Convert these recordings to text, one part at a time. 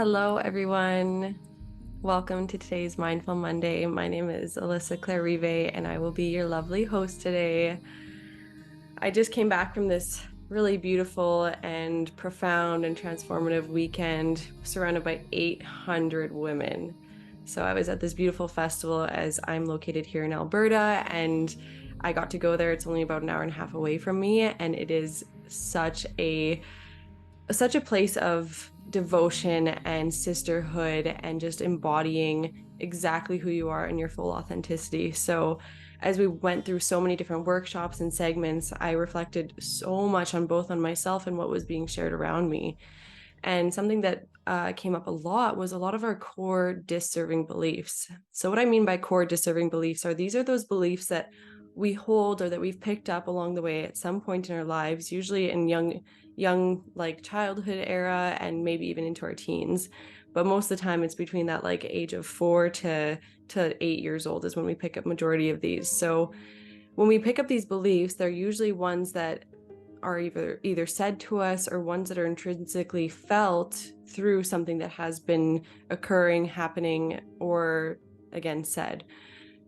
Hello, everyone. Welcome to today's Mindful Monday. My name is Alyssa Clarive, and I will be your lovely host today. I just came back from this really beautiful and profound and transformative weekend surrounded by 800 women. So I was at this beautiful festival as I'm located here in Alberta, and I got to go there. It's only about an hour and a half away from me, and it is such a place of devotion and sisterhood and just embodying exactly who you are in your full authenticity. So as we went through so many different workshops and segments, I reflected so much on both on myself and what was being shared around me. And something that came up a lot was a lot of our core disserving beliefs. So what I mean by core disserving beliefs are these are those beliefs that we hold or that we've picked up along the way at some point in our lives, usually in young like childhood era and maybe even into our teens. But most of the time it's between that like age of 4 to 8 years old is when we pick up majority of these. So when we pick up these beliefs, they're usually ones that are either said to us or ones that are intrinsically felt through something that has been occurring, happening, or again said.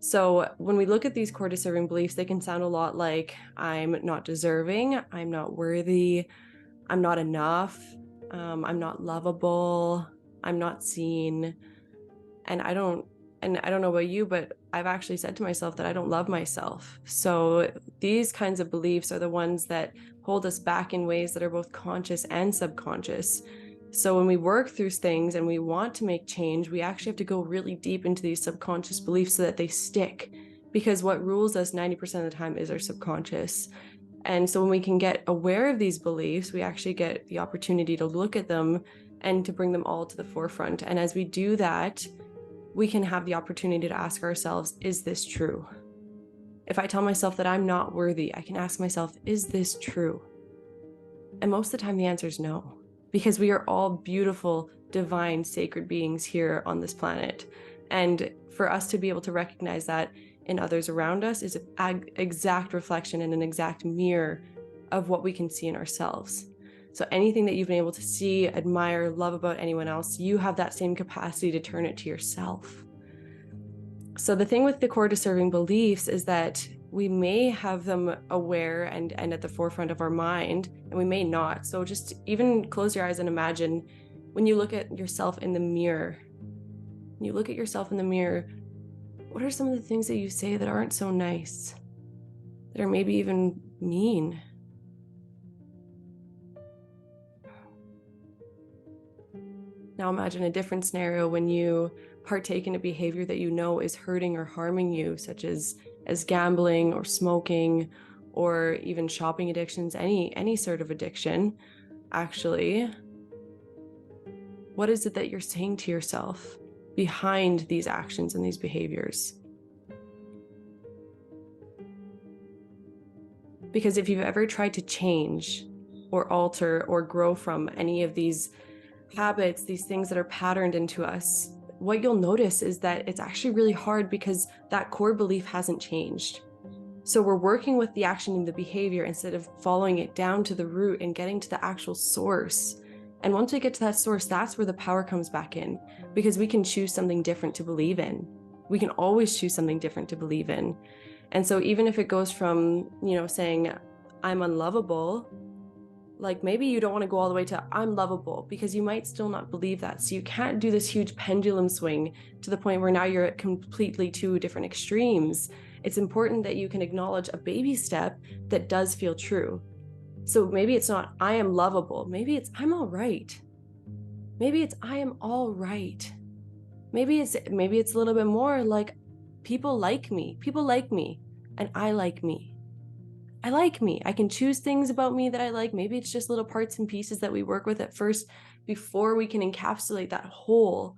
So when we look at these core discerning beliefs, they can sound a lot like I'm not deserving, I'm not worthy, I'm not enough, I'm not lovable, I'm not seen. And I don't know about you, but I've actually said to myself that I don't love myself. So these kinds of beliefs are the ones that hold us back in ways that are both conscious and subconscious. So when we work through things and we want to make change, we actually have to go really deep into these subconscious beliefs so that they stick. Because what rules us 90% of the time is our subconscious. And so when we can get aware of these beliefs, we actually get the opportunity to look at them and to bring them all to the forefront. And as we do that, we can have the opportunity to ask ourselves, is this true? If I tell myself that I'm not worthy, I can ask myself, is this true? And most of the time the answer is no, because we are all beautiful, divine, sacred beings here on this planet. And for us to be able to recognize that in others around us is an exact reflection and an exact mirror of what we can see in ourselves. So anything that you've been able to see, admire, love about anyone else, you have that same capacity to turn it to yourself. So the thing with the core discerning beliefs is that we may have them aware and at the forefront of our mind, and we may not. So just even close your eyes and imagine when you look at yourself in the mirror, what are some of the things that you say that aren't so nice, that are maybe even mean? Now imagine a different scenario when you partake in a behavior that you know is hurting or harming you, such as gambling or smoking or even shopping addictions, any sort of addiction. Actually, what is it that you're saying to yourself behind these actions and these behaviors? Because if you've ever tried to change or alter or grow from any of these habits, these things that are patterned into us, what you'll notice is that it's actually really hard because that core belief hasn't changed. So we're working with the action and the behavior instead of following it down to the root and getting to the actual source. And once we get to that source, that's where the power comes back in, because we can choose something different to believe in. We can always choose something different to believe in. And so even if it goes from, saying I'm unlovable, like maybe you don't want to go all the way to I'm lovable, because you might still not believe that. So you can't do this huge pendulum swing to the point where now you're at completely two different extremes. It's important that you can acknowledge a baby step that does feel true. So maybe it's not I am lovable. Maybe it's I'm all right. Maybe it's I am all right. Maybe it's a little bit more like people like me, and I like me. I like me. I can choose things about me that I like. Maybe it's just little parts and pieces that we work with at first before we can encapsulate that whole.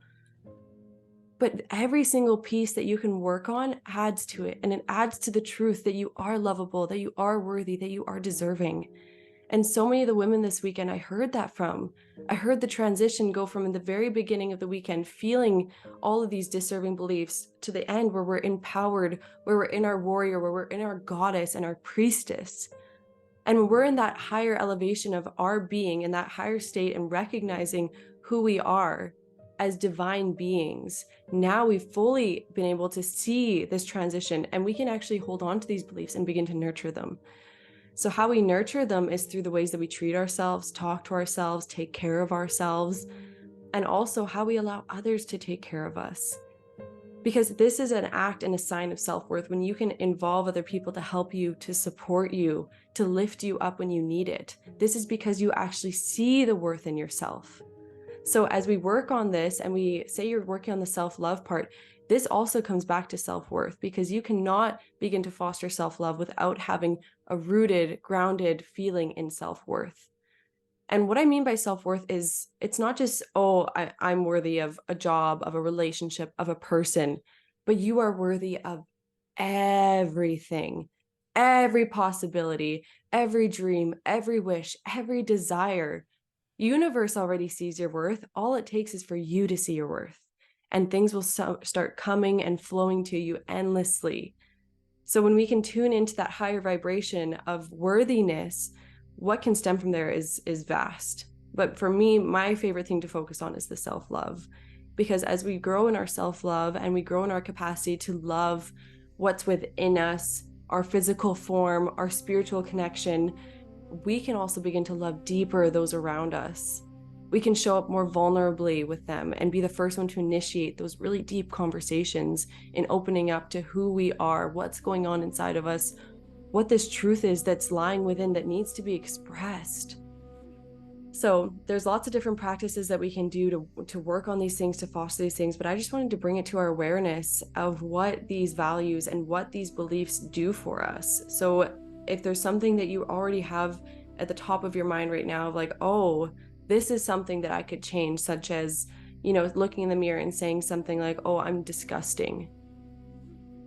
But every single piece that you can work on adds to it. And it adds to the truth that you are lovable, that you are worthy, that you are deserving. And so many of the women this weekend, I heard that from. I heard the transition go from in the very beginning of the weekend, feeling all of these deserving beliefs, to the end where we're empowered, where we're in our warrior, where we're in our goddess and our priestess. And when we're in that higher elevation of our being, in that higher state and recognizing who we are, as divine beings. Now we've fully been able to see this transition, and we can actually hold on to these beliefs and begin to nurture them. So how we nurture them is through the ways that we treat ourselves, talk to ourselves, take care of ourselves, and also how we allow others to take care of us. Because this is an act and a sign of self-worth when you can involve other people to help you, to support you, to lift you up when you need it. This is because you actually see the worth in yourself. So as we work on this, and we say you're working on the self-love part, this also comes back to self-worth, because you cannot begin to foster self-love without having a rooted, grounded feeling in self-worth. And what I mean by self-worth is, it's not just, oh, I'm worthy of a job, of a relationship, of a person, but you are worthy of everything, every possibility, every dream, every wish, every desire. Universe already sees your worth. All it takes is for you to see your worth, and things will start coming and flowing to you endlessly. So when we can tune into that higher vibration of worthiness, what can stem from there is vast. But for me, my favorite thing to focus on is the self-love, because as we grow in our self-love and we grow in our capacity to love what's within us, our physical form, our spiritual connection, we can also begin to love deeper those around us. We can show up more vulnerably with them and be the first one to initiate those really deep conversations in opening up to who we are, what's going on inside of us, what this truth is that's lying within that needs to be expressed. So there's lots of different practices that we can do to work on these things, to foster these things, but I just wanted to bring it to our awareness of what these values and what these beliefs do for us. So if there's something that you already have at the top of your mind right now, like, oh, this is something that I could change, such as, looking in the mirror and saying something like, oh, I'm disgusting.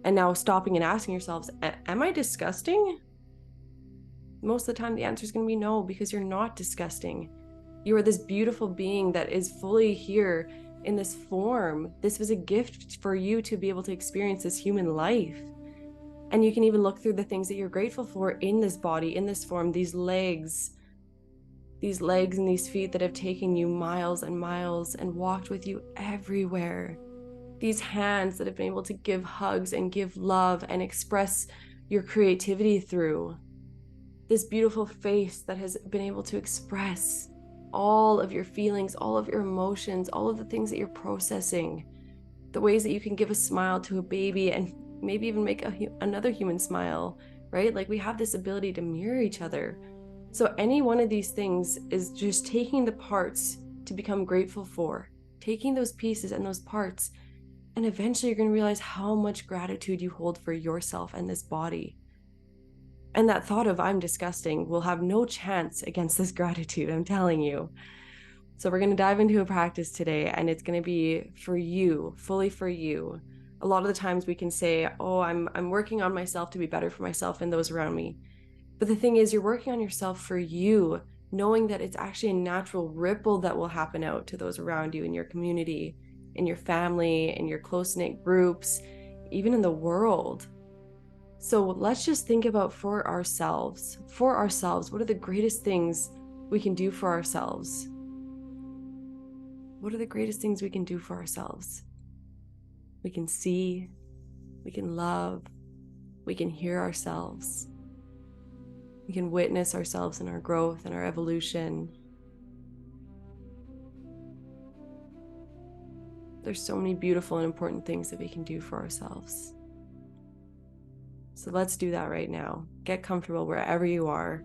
And now stopping and asking yourselves, am I disgusting? Most of the time, the answer is going to be no, because you're not disgusting. You are this beautiful being that is fully here in this form. This was a gift for you to be able to experience this human life. And you can even look through the things that you're grateful for in this body, in this form, these legs and these feet that have taken you miles and miles and walked with you everywhere. These hands that have been able to give hugs and give love and express your creativity through. This beautiful face that has been able to express all of your feelings, all of your emotions, all of the things that you're processing. The ways that you can give a smile to a baby and maybe even make another human smile, right? Like, we have this ability to mirror each other. So any one of these things is just taking the parts to become grateful for, taking those pieces and those parts, and eventually you're going to realize how much gratitude you hold for yourself and this body. And that thought of I'm disgusting will have no chance against this gratitude, I'm telling you. So we're going to dive into a practice today, and it's going to be for you, fully for you. A lot of the times we can say, oh, I'm working on myself to be better for myself and those around me. But the thing is, you're working on yourself for you, knowing that it's actually a natural ripple that will happen out to those around you in your community, in your family, in your close-knit groups, even in the world. So let's just think about for ourselves, what are the greatest things we can do for ourselves? What are the greatest things we can do for ourselves? We can see, we can love, we can hear ourselves. We can witness ourselves in our growth and our evolution. There's so many beautiful and important things that we can do for ourselves. So let's do that right now. Get comfortable wherever you are.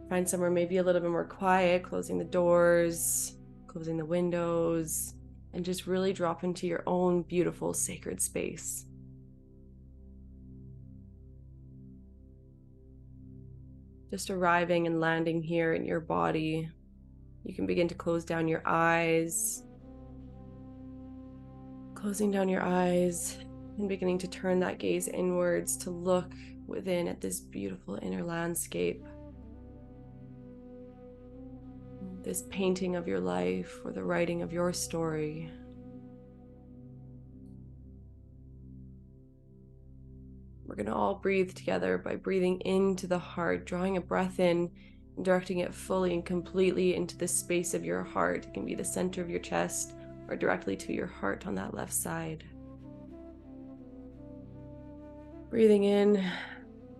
Find somewhere maybe a little bit more quiet, closing the doors, closing the windows, and just really drop into your own beautiful sacred space. Just arriving and landing here in your body, you can begin to close down your eyes. Closing down your eyes and beginning to turn that gaze inwards to look within at this beautiful inner landscape. This painting of your life or the writing of your story. We're going to all breathe together by breathing into the heart, drawing a breath in and directing it fully and completely into the space of your heart. It can be the center of your chest or directly to your heart on that left side. Breathing in,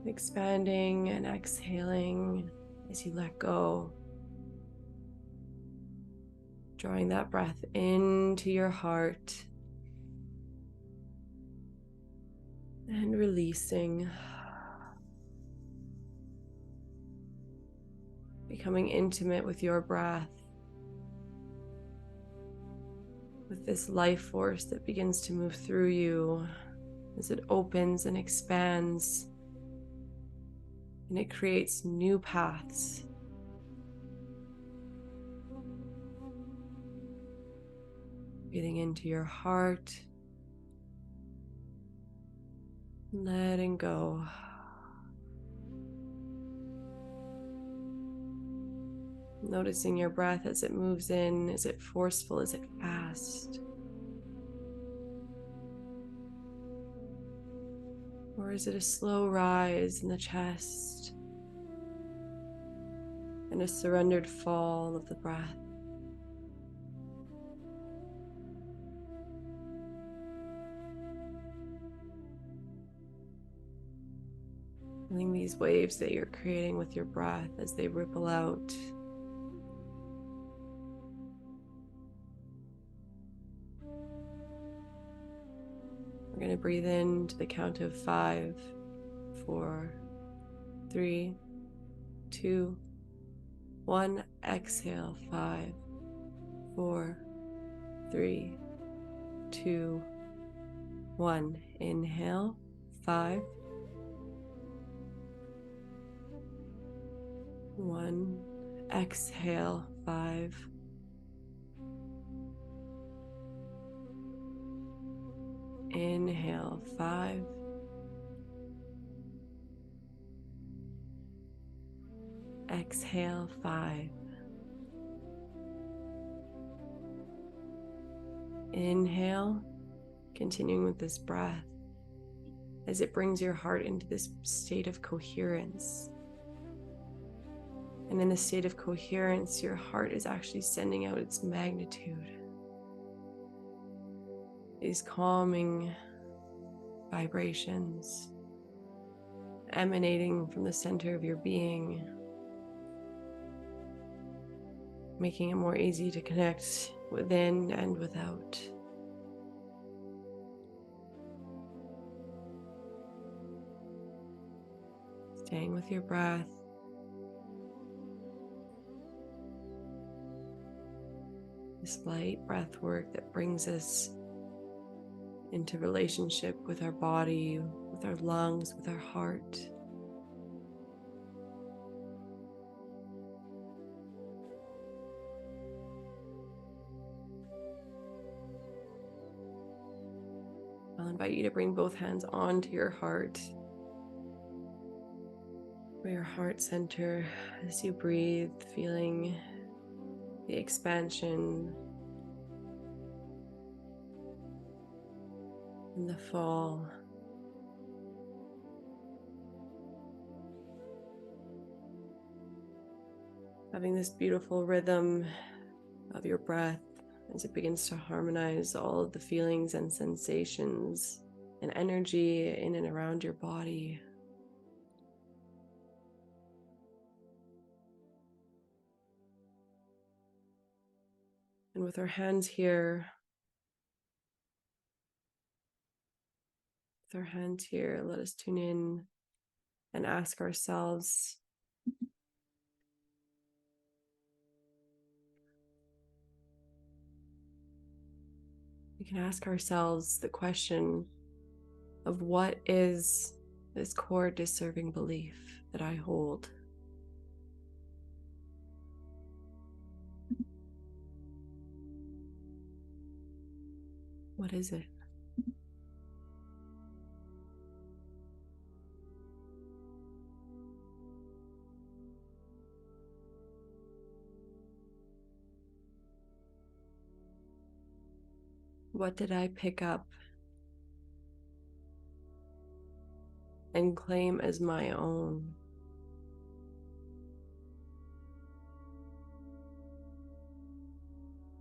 expanding, and exhaling as you let go. Drawing that breath into your heart and releasing. Becoming intimate with your breath, with this life force that begins to move through you as it opens and expands, and it creates new paths. Breathing into your heart, letting go. Noticing your breath as it moves in. Is it forceful? Is it fast? Or is it a slow rise in the chest and a surrendered fall of the breath? Feeling these waves that you're creating with your breath as they ripple out. We're going to breathe in to the count of 5, 4, 3, 2, 1. Exhale. 5, 4, 3, 2, 1. Inhale. 5, 1. Exhale. 5, 4, inhale. 5, exhale. 5, inhale. Continuing with this breath as it brings your heart into this state of coherence. And in the state of coherence, your heart is actually sending out its magnitude, these calming vibrations emanating from the center of your being, making it more easy to connect within and without. Staying with your breath. This light breath work that brings us into relationship with our body, with our lungs, with our heart. I'll invite you to bring both hands onto your heart, or your heart center, as you breathe, feeling the expansion and the fall. Having this beautiful rhythm of your breath as it begins to harmonize all of the feelings and sensations and energy in and around your body. And with our hands here, let us tune in and ask ourselves, we can ask ourselves the question of, what is this core disserving belief that I hold? What is it? What did I pick up and claim as my own?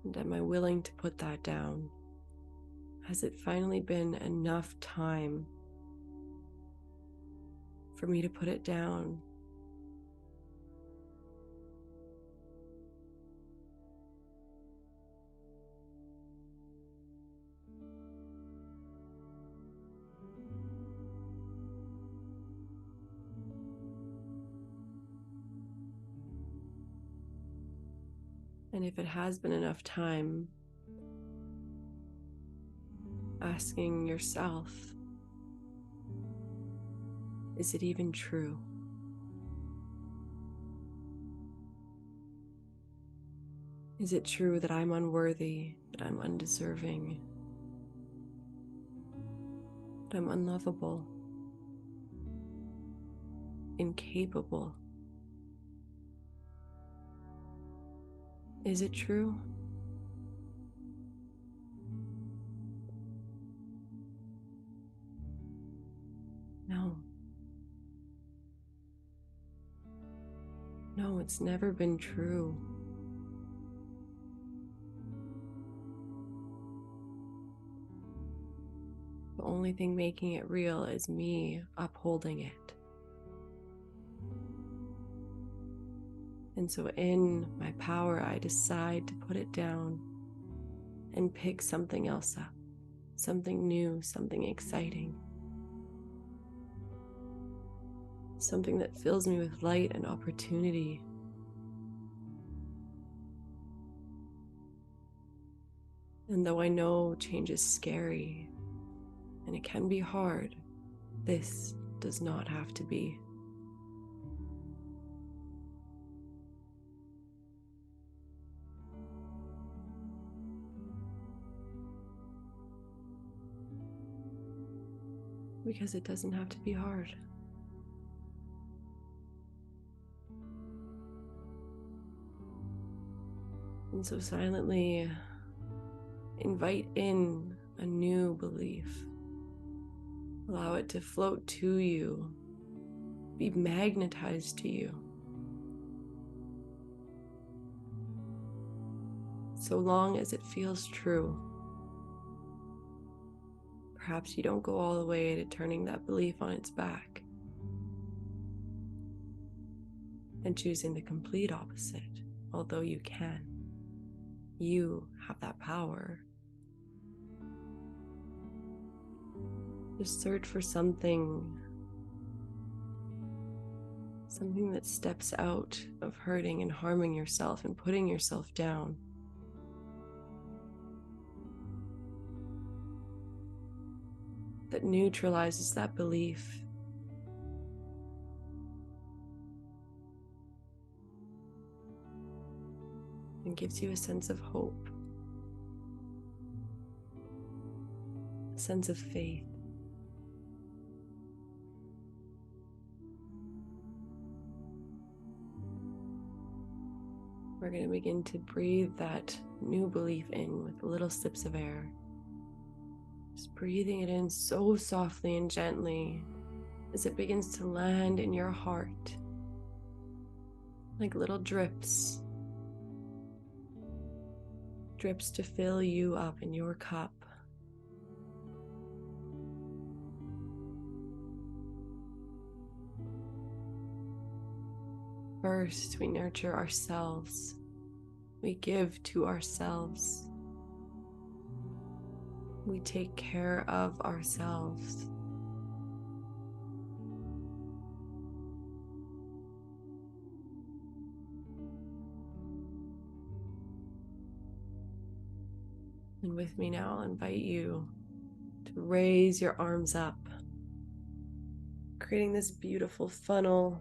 And am I willing to put that down? Has it finally been enough time for me to put it down? And if it has been enough time, asking yourself, is it even true? Is it true that I'm unworthy, that I'm undeserving, that I'm unlovable, incapable? Is it true? No. No, it's never been true. The only thing making it real is me upholding it. And so in my power, I decide to put it down and pick something else up, something new, something exciting, something that fills me with light and opportunity. And though I know change is scary and it can be hard, this does not have to be. Because it doesn't have to be hard. And so silently invite in a new belief. Allow it to float to you, be magnetized to you. So long as it feels true. Perhaps you don't go all the way to turning that belief on its back and choosing the complete opposite, although you can. You have that power. Just search for something that steps out of hurting and harming yourself and putting yourself down. That neutralizes that belief. And gives you a sense of hope, a sense of faith. We're going to begin to breathe that new belief in with little sips of air. Just breathing it in so softly and gently as it begins to land in your heart, like little drips. Drips to fill you up in your cup. First, we nurture ourselves. We give to ourselves. We take care of ourselves. And with me now, I'll invite you to raise your arms up, creating this beautiful funnel,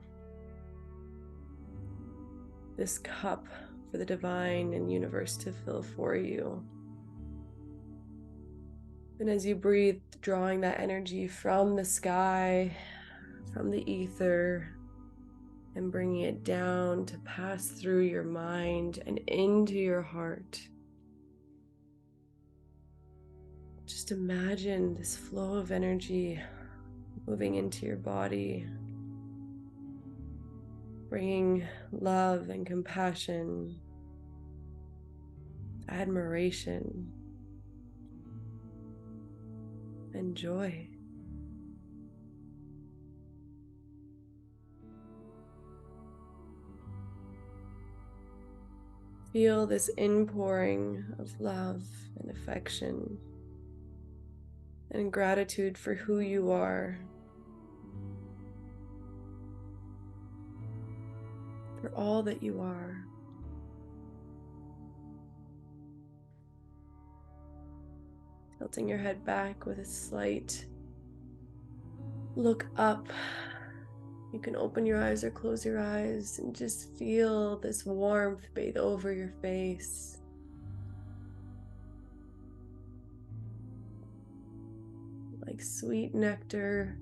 this cup for the divine and universe to fill for you. And as you breathe, drawing that energy from the sky, from the ether, and bringing it down to pass through your mind and into your heart. Just imagine this flow of energy moving into your body, bringing love and compassion, admiration, and joy. Feel this inpouring of love and affection and gratitude for who you are, for all that you are. Tilting your head back with a slight look up. You can open your eyes or close your eyes and just feel this warmth bathe over your face. Like sweet nectar.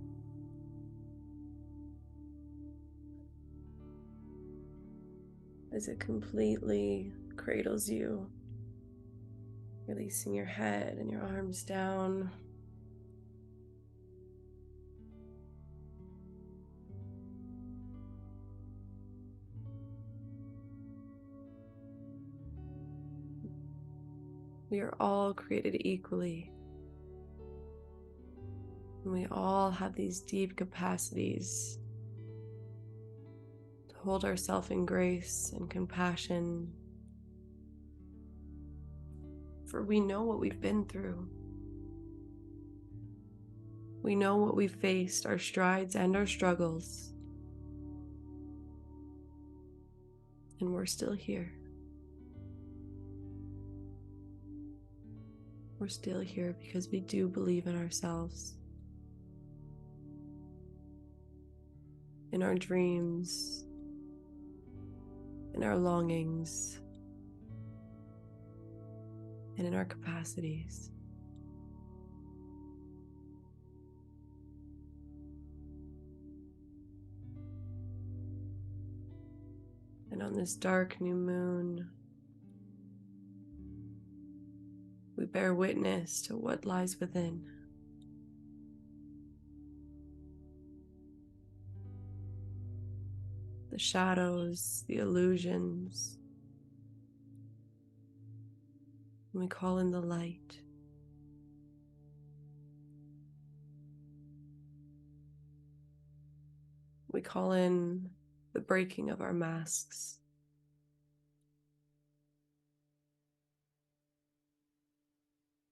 As it completely cradles you, releasing your head and your arms down. We are all created equally. And we all have these deep capacities to hold ourselves in grace and compassion. For we know what we've been through. We know what we've faced, our strides and our struggles. And we're still here. We're still here because we do believe in ourselves, in our dreams, in our longings, and in our capacities. And on this dark new moon, we bear witness to what lies within. The shadows, the illusions. We call in the light. We call in the breaking of our masks.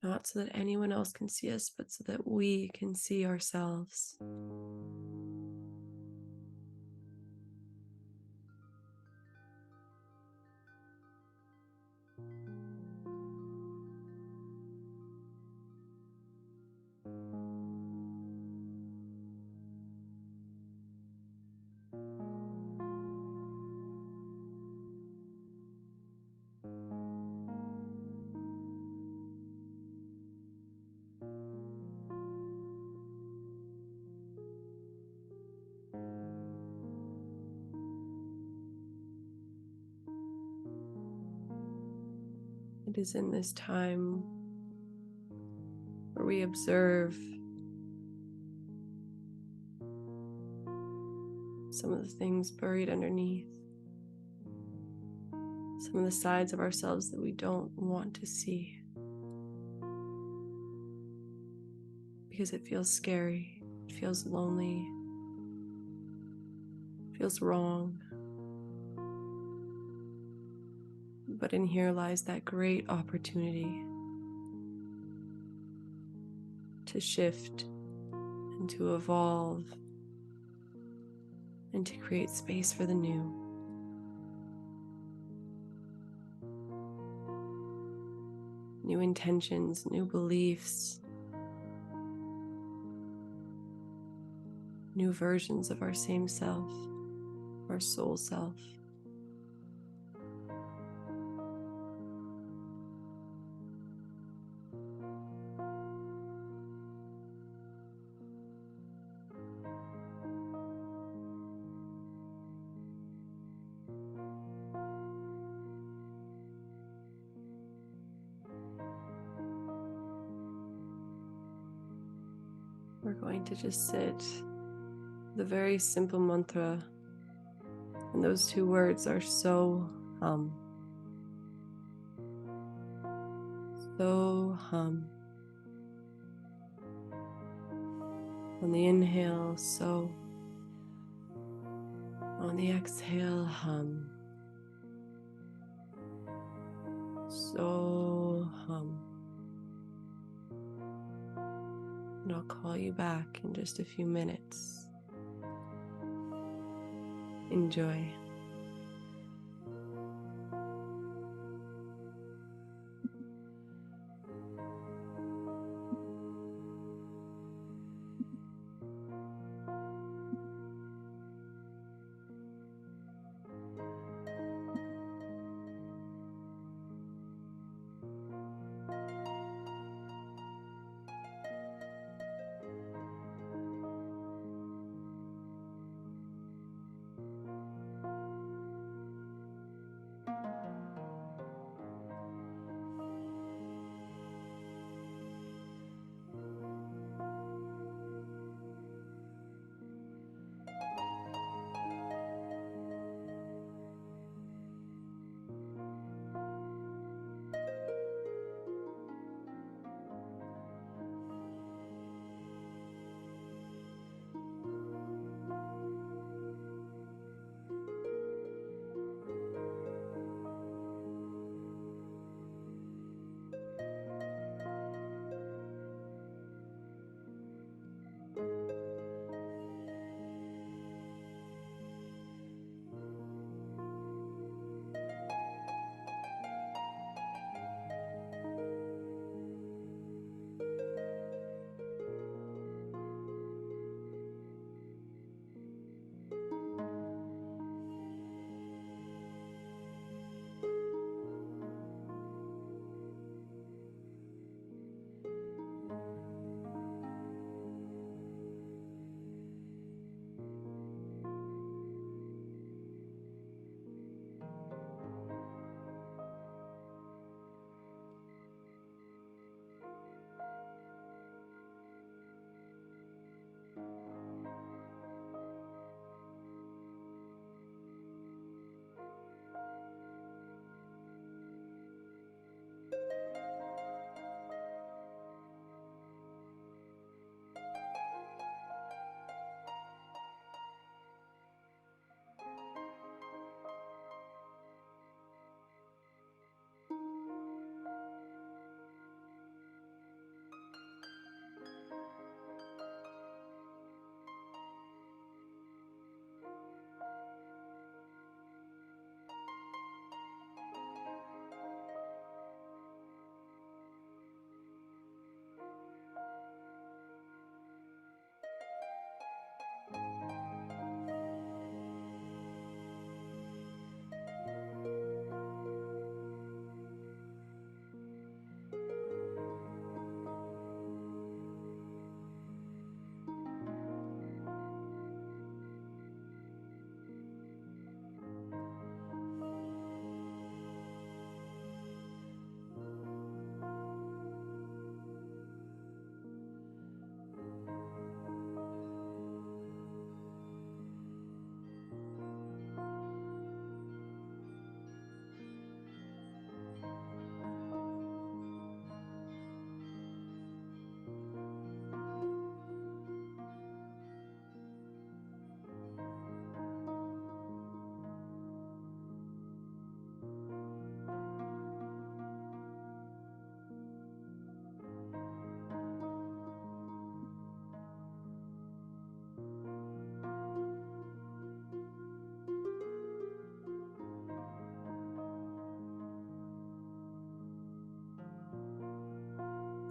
Not so that anyone else can see us, but so that we can see ourselves. It is in this time where we observe some of the things buried underneath, some of the sides of ourselves that we don't want to see because it feels scary, it feels lonely, it feels wrong. But in here lies that great opportunity to shift and to evolve and to create space for the new. New intentions, new beliefs, new versions of our same self, our soul self. We're going to just sit with a very simple mantra, and those two words are so So hum. On the inhale, so. On the exhale, hum. So hum. And I'll call you back in just a few minutes. Enjoy.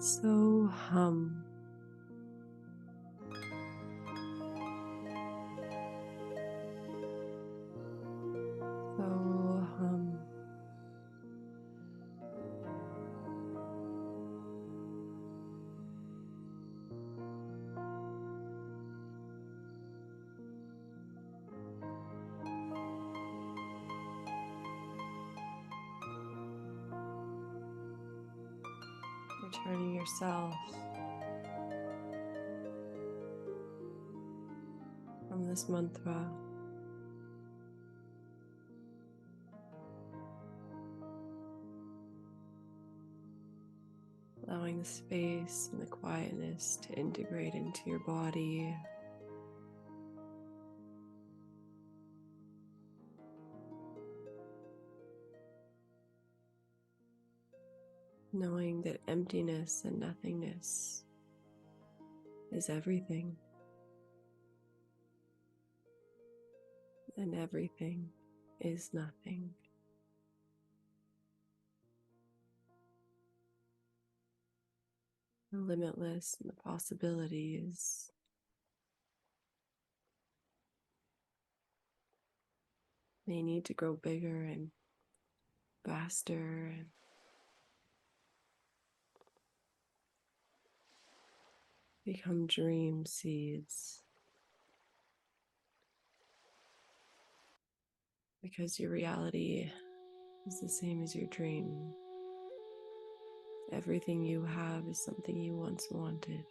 So hum. So hum. Returning yourself from this mantra. allowing the space and the quietness to integrate into your body. Knowing that emptiness and nothingness is everything, and everything is nothing. The limitless and the possibilities. They need to grow bigger and faster and become dream seeds. Because your reality is the same as your dream. Everything you have is something you once wanted.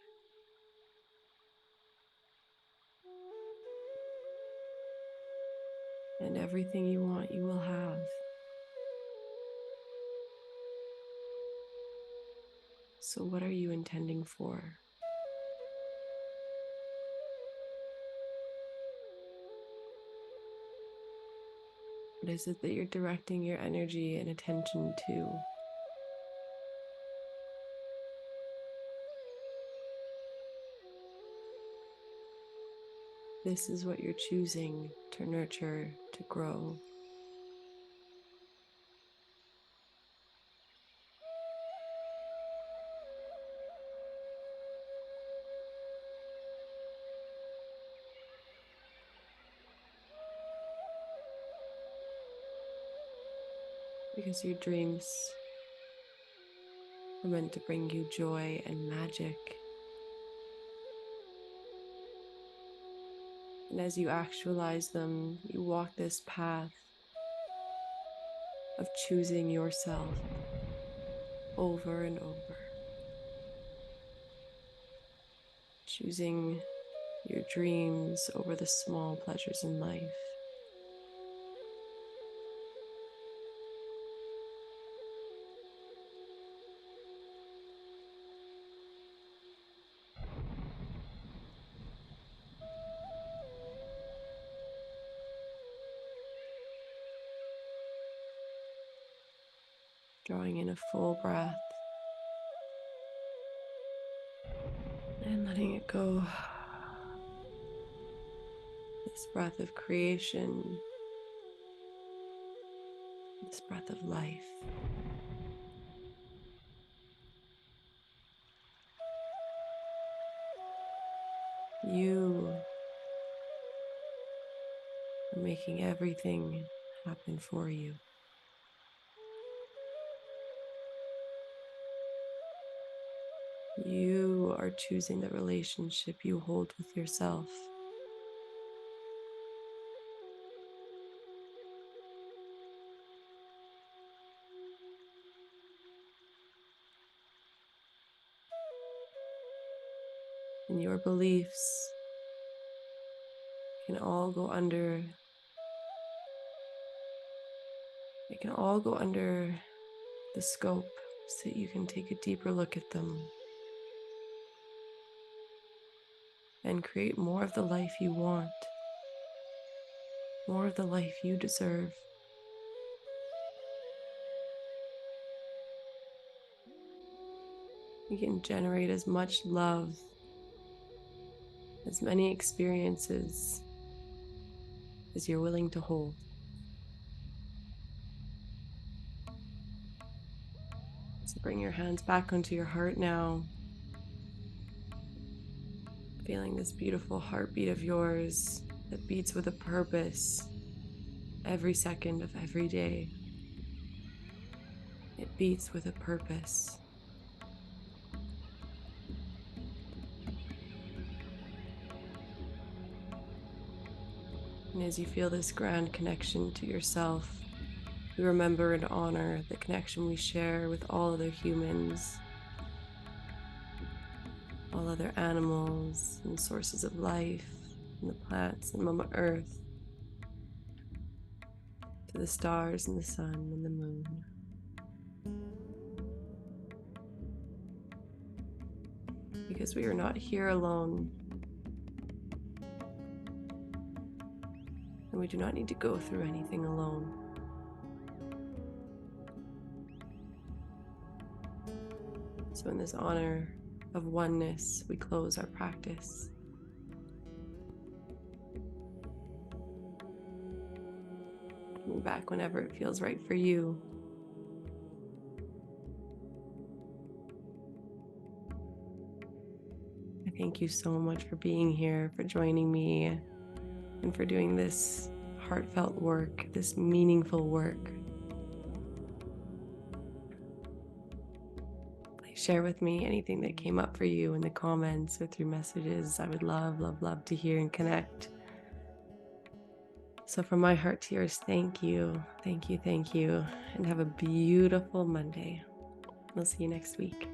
And everything you want, you will have. So what are you intending for? What is it that you're directing your energy and attention to? This is what you're choosing to nurture, to grow. Because your dreams are meant to bring you joy and magic. And as you actualize them, you walk this path of choosing yourself over and over. Choosing your dreams over the small pleasures in life. Drawing in a full breath and letting it go. This breath of creation, this breath of life. You are making everything happen for you. You are choosing the relationship you hold with yourself. And your beliefs can all go under, they can all go under the scope so that you can take a deeper look at them and create more of the life you want, more of the life you deserve. You can generate as much love, as many experiences as you're willing to hold. So bring your hands back onto your heart now, feeling this beautiful heartbeat of yours that beats with a purpose every second of every day. It beats with a purpose. And as you feel this grand connection to yourself, we remember and honor the connection we share with all other humans, all other animals and sources of life, and the plants and Mama Earth, to the stars and the sun and the moon. because we are not here alone. And we do not need to go through anything alone. So in this honor of oneness, we close our practice. Coming back whenever it feels right for you. I thank you so much for being here, for joining me, and for doing this heartfelt work, this meaningful work. Please share with me anything that came up for you in the comments or through messages. I would love, love, love to hear and connect. So from my heart to yours, thank you, thank you, thank you, and have a beautiful Monday. We'll see you next week.